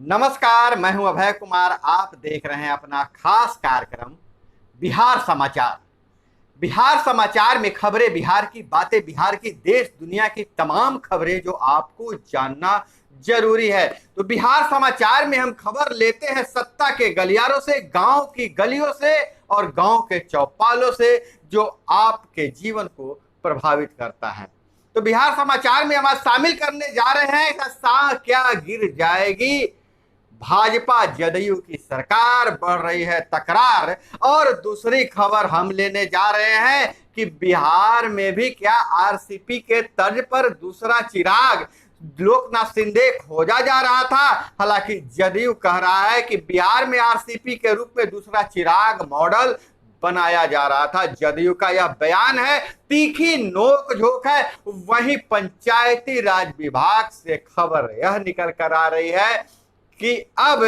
नमस्कार, मैं हूं अभय कुमार। आप देख रहे हैं अपना खास कार्यक्रम बिहार समाचार। बिहार समाचार में खबरें बिहार की, बातें बिहार की, देश दुनिया की तमाम खबरें जो आपको जानना जरूरी है। तो बिहार समाचार में हम खबर लेते हैं सत्ता के गलियारों से, गांव की गलियों से और गांव के चौपालों से, जो आपके जीवन को प्रभावित करता है। तो बिहार समाचार में हम आज शामिल करने जा रहे हैं क्या गिर जाएगी भाजपा जदयू की सरकार, बढ़ रही है तकरार। और दूसरी खबर हम लेने जा रहे हैं कि बिहार में भी क्या आरसीपी के तर्ज पर दूसरा चिराग लोकनाथ सिंह खोजा जा रहा था। हालांकि जदयू कह रहा है कि बिहार में आरसीपी के रूप में दूसरा चिराग मॉडल बनाया जा रहा था। जदयू का यह बयान है, तीखी नोक झोंक है। वहीं पंचायती राज विभाग से खबर यह निकल कर आ रही है कि अब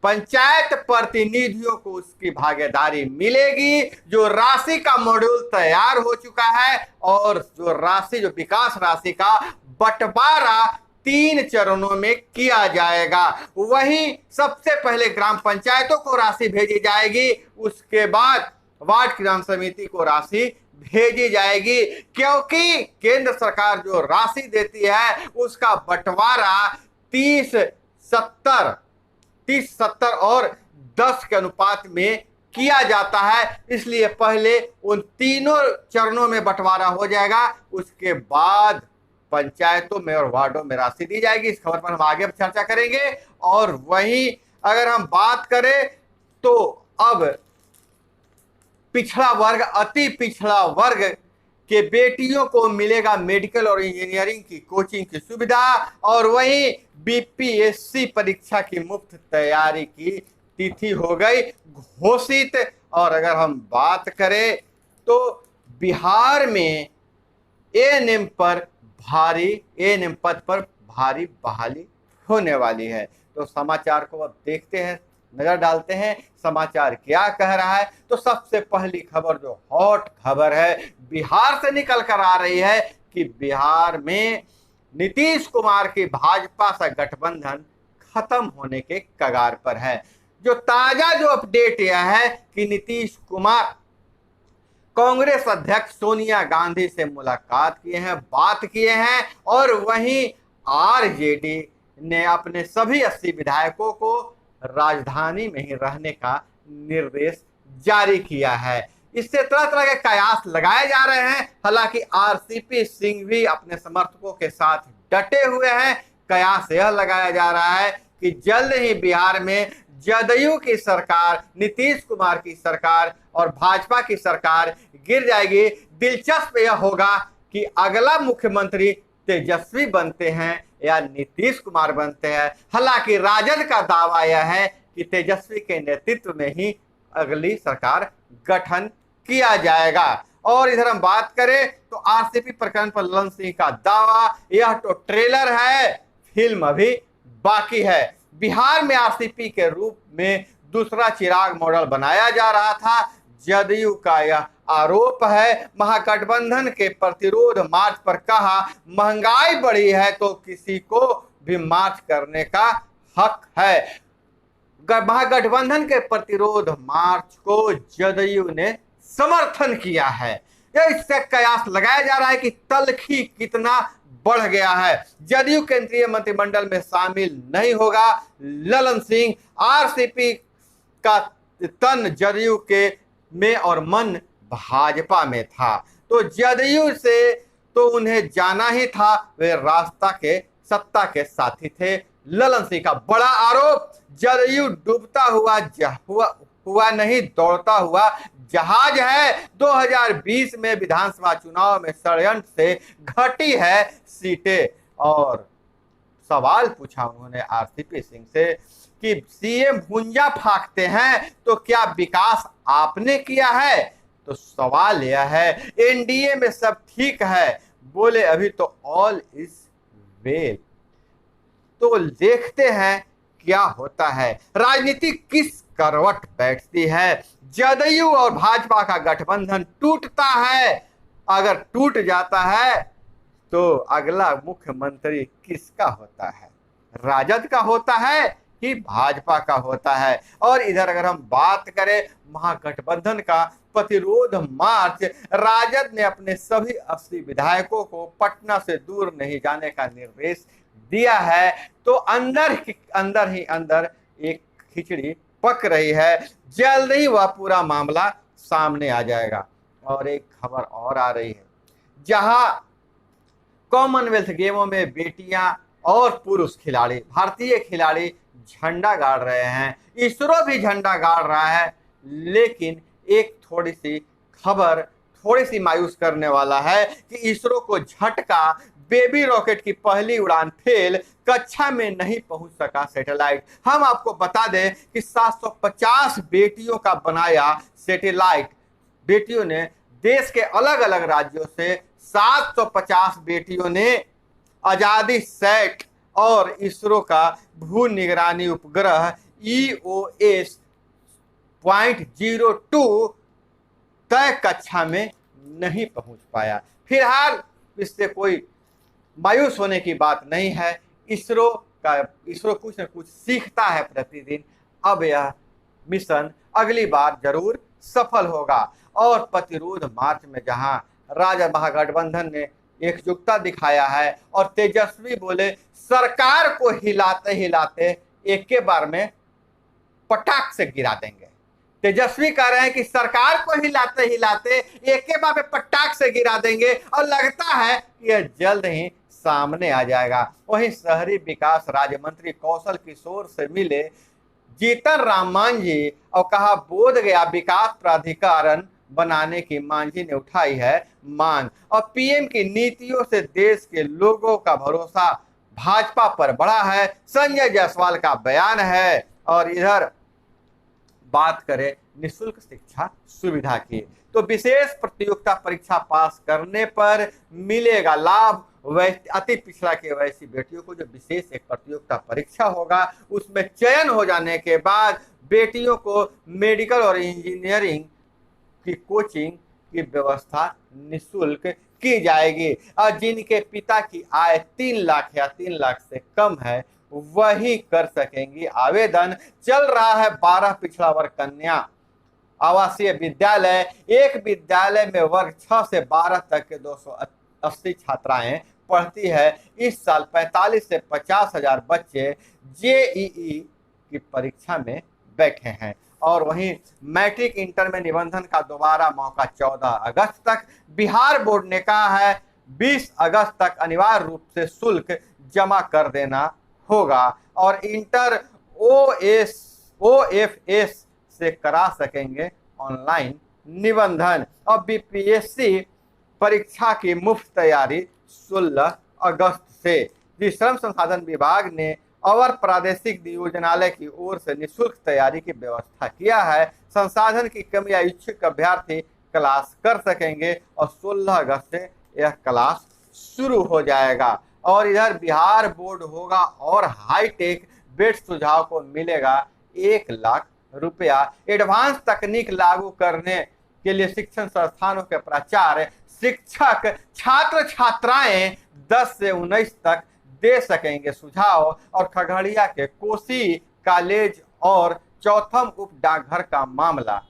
पंचायत प्रतिनिधियों को उसकी भागीदारी मिलेगी। जो राशि का मॉड्यूल तैयार हो चुका है और जो विकास राशि का बंटवारा 3 चरणों में किया जाएगा। वहीं सबसे पहले ग्राम पंचायतों को राशि भेजी जाएगी, उसके बाद वार्ड ग्राम समिति को राशि भेजी जाएगी, क्योंकि केंद्र सरकार जो राशि देती है उसका बंटवारा 30-70 और 10 के अनुपात में किया जाता है। इसलिए पहले उन तीनों चरणों में बंटवारा हो जाएगा, उसके बाद पंचायतों में और वार्डों में राशि दी जाएगी। इस खबर पर हम आगे चर्चा करेंगे। और वहीं अगर हम बात करें तो अब पिछड़ा वर्ग, अति पिछड़ा वर्ग के बेटियों को मिलेगा मेडिकल और इंजीनियरिंग की कोचिंग की सुविधा। और वहीं बीपीएससी परीक्षा की मुफ्त तैयारी की तिथि हो गई घोषित। और अगर हम बात करें तो बिहार में एएनएम पद पर भारी बहाली होने वाली है। तो समाचार को अब देखते हैं, नजर डालते हैं समाचार क्या कह रहा है। तो सबसे पहली खबर, जो हॉट खबर है, बिहार से निकल कर आ रही है कि बिहार में नीतीश कुमार की भाजपा से गठबंधन खत्म होने के कगार पर है। जो ताजा जो अपडेट यह है कि नीतीश कुमार कांग्रेस अध्यक्ष सोनिया गांधी से मुलाकात किए हैं, बात किए हैं। और वहीं आरजेडी ने अपने सभी 80 विधायकों को राजधानी में ही रहने का निर्देश जारी किया है। इससे तरह तरह के कयास लगाए जा रहे हैं। हालांकि आरसीपी सिंह भी अपने समर्थकों के साथ डटे हुए हैं। कयास यह लगाया जा रहा है कि जल्द ही बिहार में जदयू की सरकार, नीतीश कुमार की सरकार और भाजपा की सरकार गिर जाएगी। दिलचस्प यह होगा कि अगला मुख्यमंत्री तेजस्वी बनते हैं या नीतीश कुमार बनते हैं। हालांकि राजद का दावा यह है कि तेजस्वी के नेतृत्व में ही अगली सरकार गठन किया जाएगा। और इधर हम बात करें तो आरसीपी प्रकरण पर ललन सिंह का दावा, यह तो ट्रेलर है, फिल्म अभी बाकी है। बिहार में आरसीपी के रूप में दूसरा चिराग मॉडल बनाया जा रहा था। जदयू का यह आरोप है। महागठबंधन के प्रतिरोध मार्च पर कहा, महंगाई बढ़ी है तो किसी को भी मार्च करने का हक है। महागठबंधन के प्रतिरोध मार्च को जदयू ने समर्थन किया है। इससे कयास लगाया जा रहा है कि तलखी कितना बढ़ गया है। जदयू केंद्रीय मंत्रिमंडल में शामिल नहीं होगा ललन सिंह। आरसीपी का तन जदयू के में और मन भाजपा में था, तो जदयू से तो उन्हें जाना ही था। वे सत्ता के साथी थे। ललन सिंह का बड़ा आरोप, जदयू डूबता हुआ नहीं, दौड़ता हुआ जहाज है। 2020 में विधानसभा चुनाव में षड्यंत्र से घटी है सीटें। और सवाल पूछा उन्होंने आरसीपी सिंह से कि सीएम भुंजा फांकते हैं तो क्या विकास आपने किया है? तो सवाल यह है, एनडीए में सब ठीक है, बोले अभी तो ऑल इज वेल। तो देखते हैं क्या होता है, राजनीति किस करवट बैठती है। जदयू और भाजपा का गठबंधन टूटता है। अगर टूट जाता है तो अगला मुख्यमंत्री किसका होता है? राजद का होता है कि भाजपा का होता है। और इधर अगर हम बात करें महागठबंधन का प्रतिरोध मार्च, राजद ने अपने सभी 80 विधायकों को पटना से दूर नहीं जाने का निर्देश दिया है। तो अंदर ही अंदर एक खिचड़ी पक रही है, जल्द ही वह पूरा मामला सामने आ जाएगा। और एक खबर और आ रही है, जहां कॉमनवेल्थ गेमों में बेटियां और पुरुष खिलाड़ी, भारतीय खिलाड़ी झंडा गाड़ रहे हैं, इसरो भी झंडा गाड़ रहा है। लेकिन एक थोड़ी सी खबर थोड़ी सी मायूस करने वाला है कि इसरो को झटका, बेबी रॉकेट की पहली उड़ान फेल, कक्षा में नहीं पहुंच सका सैटेलाइट। हम आपको बता दें कि 750 बेटियों का बनाया सैटेलाइट, बेटियों ने देश के अलग अलग राज्यों से 750 बेटियों ने आजादी सैट और इसरो का भू निगरानी उपग्रह EOS.02 तय कक्षा में नहीं पहुंच पाया। फिलहाल इससे कोई मायूस होने की बात नहीं है। इसरो कुछ न कुछ सीखता है प्रतिदिन। अब यह मिशन अगली बार जरूर सफल होगा। और प्रतिरोध मार्च में जहां राजद महागठबंधन ने एकजुटता दिखाया है और तेजस्वी बोले सरकार को हिलाते हिलाते एक के बार में पटाख से गिरा देंगे। तेजस्वी कह रहे हैं कि सरकार को हिलाते हिलाते एक के बार में पटाख से गिरा देंगे, और लगता है कि यह जल्द ही सामने आ जाएगा। वहीं शहरी विकास राज्य मंत्री कौशल किशोर से मिले जीतन राम मांझी और कहा बोध गया विकास प्राधिकरण बनाने की मांझी ने उठाई है मांग। और पीएम की नीतियों से देश के लोगों का भरोसा भाजपा पर बढ़ा है, संजय जायसवाल का बयान है। और इधर बात करें निःशुल्क शिक्षा सुविधा की, तो विशेष प्रतियोगिता परीक्षा पास करने पर मिलेगा लाभ। अति पिछड़ा के वैसी बेटियों को जो विशेष एक प्रतियोगिता परीक्षा होगा, उसमें चयन हो जाने के बाद बेटियों को मेडिकल और इंजीनियरिंग की कोचिंग की व्यवस्था निःशुल्क की जाएगी। और जिनके पिता की आय 3 लाख या 3 लाख से कम है वही कर सकेंगी आवेदन। चल रहा है 12 पिछड़ा वर्ग कन्या आवासीय विद्यालय। एक विद्यालय में वर्ग 6 से 12 तक के 280 छात्राएं पढ़ती है। इस साल 45 से 50 हजार बच्चे जेईई की परीक्षा में बैठे हैं। और वहीं मैट्रिक इंटर में निबंधन का दोबारा मौका 14 अगस्त तक। बिहार बोर्ड ने कहा है 20 अगस्त तक अनिवार्य रूप से शुल्क जमा कर देना होगा। और इंटर OFS से करा सकेंगे ऑनलाइन निबंधन। और बीपीएससी परीक्षा की मुफ्त तैयारी 16 अगस्त से। श्रम संसाधन विभाग ने अवर प्रादेशिक नियोजनालय की ओर से निःशुल्क तैयारी की व्यवस्था किया है। संसाधन की कमी या इच्छुक अभ्यर्थी क्लास कर सकेंगे और 16 अगस्त से यह क्लास शुरू हो जाएगा। और इधर बिहार बोर्ड होगा और हाईटेक बेड सुझाव को मिलेगा 1 लाख रुपया। एडवांस तकनीक लागू करने के लिए शिक्षण संस्थानों के प्राचार्य, शिक्षक, छात्र छात्राएं 10 से 19 तक दे सकेंगे सुझाव। और खगड़िया के कोसी कॉलेज और चौथम उप डाकघर का मामला,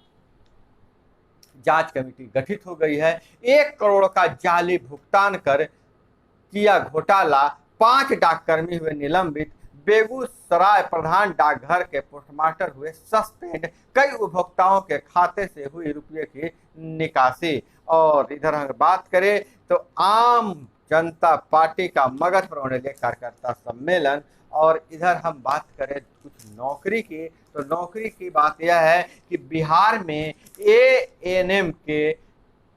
जांच कमेटी गठित हो गई है। 1 करोड़ का जाली भुगतान कर किया घोटाला, 5 डाककर्मी हुए निलंबित। बेगूसराय प्रधान डाकघर के पोस्टमास्टर हुए सस्पेंड। कई उपभोक्ताओं के खाते से हुई रुपये की निकासी। और इधर अगर बात करें तो आम जनता पार्टी का मगध पर होने कार्यकर्ता सम्मेलन। और इधर हम बात करें कुछ नौकरी की, तो नौकरी की बात यह है कि बिहार में एएनएम के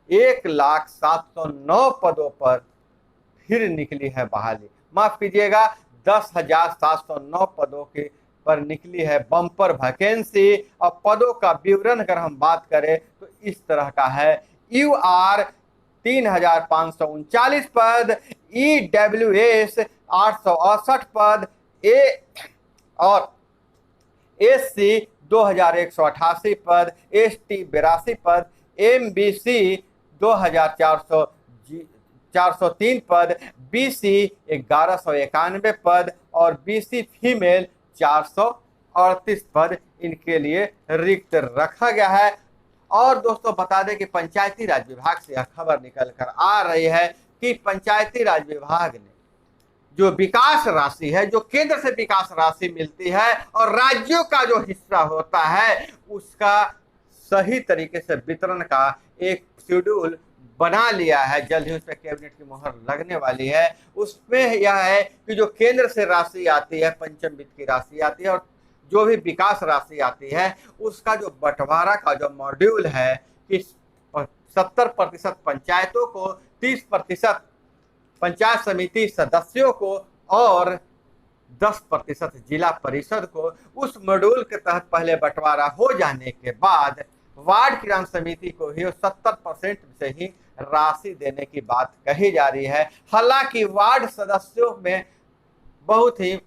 1,709 पदों पर फिर निकली है बहाली। माफ कीजिएगा, 10,709 पदों के पर निकली है बम्पर वैकेंसी। और पदों का विवरण अगर हम बात करें तो इस तरह का है। UR 3,539 पद, EWS 868 पद, और SC 2,188 पद, ST 82 पद, MBC 403 पद, बीसी 1191 पद और बीसी फीमेल 438 पद इनके लिए रिक्त रखा गया है। और दोस्तों बता दें कि पंचायती राज विभाग से यह खबर निकल कर आ रही है कि पंचायती राज विभाग ने जो विकास राशि है, जो केंद्र से विकास राशि मिलती है और राज्यों का जो हिस्सा होता है, उसका सही तरीके से वितरण का एक शेड्यूल बना लिया है। जल्द ही उस पर कैबिनेट की मुहर लगने वाली है। उसमें यह है कि जो केंद्र से राशि आती है, पंचम वित्त की राशि आती है, और जो भी विकास राशि आती है, उसका जो बंटवारा का जो मॉड्यूल है कि 70% पंचायतों को, 30% पंचायत समिति सदस्यों को और 10% जिला परिषद को, उस मॉड्यूल के तहत पहले बंटवारा हो जाने के बाद वार्ड ग्राम समिति को ही 70% से ही राशि देने की बात कही जा रही है। हालांकि वार्ड सदस्यों में बहुत ही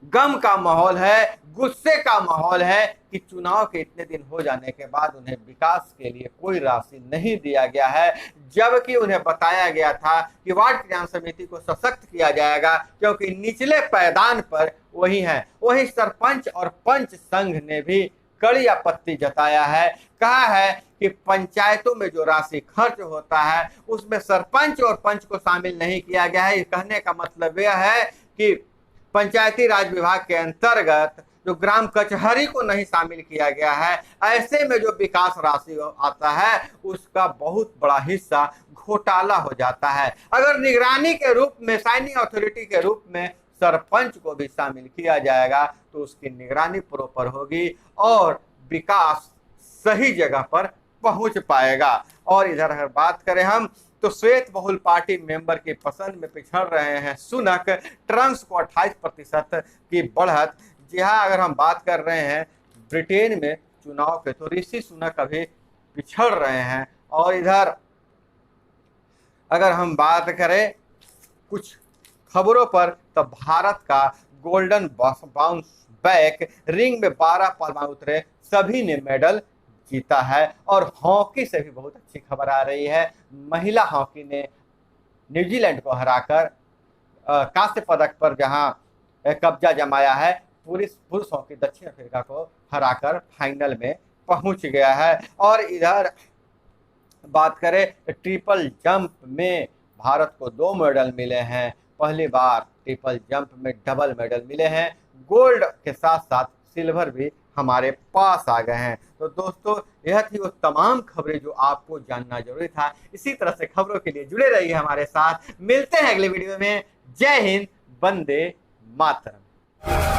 गम का माहौल है, गुस्से का माहौल है कि चुनाव के इतने दिन हो जाने के बाद उन्हें विकास के लिए कोई राशि नहीं दिया गया है, जबकि उन्हें बताया गया था कि वार्ड कल्याण समिति को सशक्त किया जाएगा क्योंकि निचले पायदान पर वही है। वही सरपंच और पंच संघ ने भी कड़ी आपत्ति जताया है, कहा है कि पंचायतों में जो राशि खर्च होता है उसमें सरपंच और पंच को शामिल नहीं किया गया है। कहने का मतलब यह है कि पंचायती राज विभाग के अंतर्गत जो ग्राम कचहरी को नहीं शामिल किया गया है, ऐसे में जो विकास राशि आता है उसका बहुत बड़ा हिस्सा घोटाला हो जाता है। अगर निगरानी के रूप में, साइनिंग अथॉरिटी के रूप में सरपंच को भी शामिल किया जाएगा तो उसकी निगरानी प्रॉपर होगी और विकास सही जगह पर पहुंच पाएगा। और इधर अगर बात करें हम तो श्वेत बहुल पार्टी मेंबर की पसंद में पिछड़ रहे हैं सुनक, ट्रम्प को 28% की बढ़त। जी हाँ, अगर हम बात कर रहे हैं ब्रिटेन में चुनाव के तो ऋषि सुनक अभी पिछड़ रहे हैं। और इधर अगर हम बात करें कुछ खबरों पर तो भारत का गोल्डन बाउंस बैक, रिंग में 12 पहलवान उतरे, सभी ने मेडल जीता है। और हॉकी से भी बहुत अच्छी खबर आ रही है। महिला हॉकी ने न्यूजीलैंड को हराकर कांस्य पदक पर जहां कब्जा जमाया है, पुरुष हॉकी दक्षिण अफ्रीका को हराकर फाइनल में पहुंच गया है। और इधर बात करें ट्रिपल जंप में भारत को 2 मेडल मिले हैं। पहली बार ट्रिपल जंप में डबल मेडल मिले हैं। गोल्ड के साथ साथ सिल्वर भी हमारे पास आ गए हैं। तो दोस्तों यह थी वो तमाम खबरें जो आपको जानना जरूरी था। इसी तरह से खबरों के लिए जुड़े रहिए हमारे साथ। मिलते हैं अगले वीडियो में। जय हिंद, वंदे मातरम।